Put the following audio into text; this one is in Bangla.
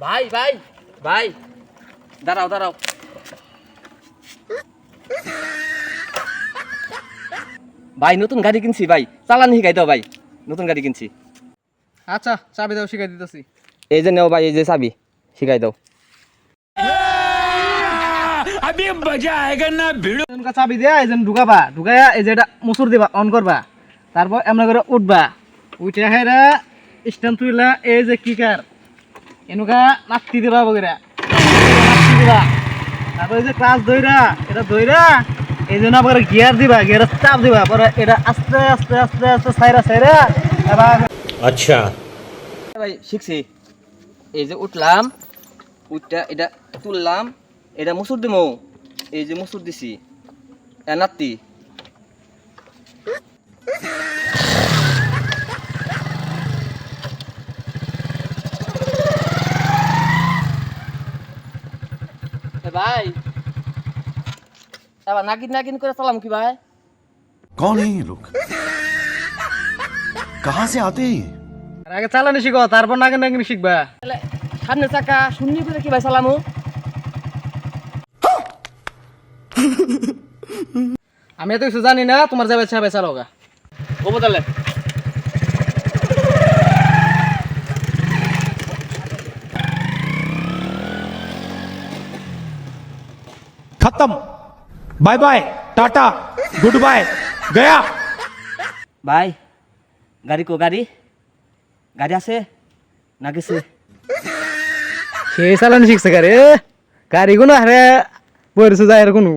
ভাই ভাই ভাই দাঁড়াও দাঁড়াও। ভাই নতুন গাড়ি কিনছি ভাই, চালানি শিখাই দাও ভাই, নতুন গাড়ি কিনছি। আচ্ছা চাবি দাও, শিখাই দিতেছি। এই যে নেও ভাই, এই যে চাবি, শিখাই দাও। চাবি দিয়া এই যে ঢুকাবা, ঢুকাইয়া এই যে এটা মুসুর দিবা, অন করবা, তারপর এমন করে উঠবা, উঠে হেরা স্ট্যান্ড তুইলা এই যে কিকার এনেকা নাচতি দিবা বগেরা, নাচতি দিবা। তারপর এই যে ক্লাস ধইরা, এটা ধইরা এই জন্য আবার গিয়ার দিবা, গিয়ারের চাপ দিবা, পরে এটা আস্তে আস্তে আস্তে আস্তে সাইরা সাইরা এবার। আচ্ছা ভাই শিখছি। এই যে উঠলাম, উঠটা এটা তুললাম, এটা মুসুর দিমু, এই যে মুসুর দিছি, নাতি। ভাই এবার নাকিন নাকিন করে চালাম কি ভাই? कौन है ये लोग कहां से आते हैं ये? আগে চালানি শিখো, তারপর নাগে নাগে শিখবা। তাহলে সামনে চাকা শূন্য করে কি ভাই চালামু? আমি এত কিছু জানি না, তোমার যাবে ছাবে চালাও গা। ও তাহলে खत्म bye bye tata goodbye गया ভাই গাড়ি কো, গাড়ি গাড়ি আছে না গেছে? সেই চালানি শিখছে গাড়ি, গাড়ি কোনো হারে বইরছে যায় কোনো।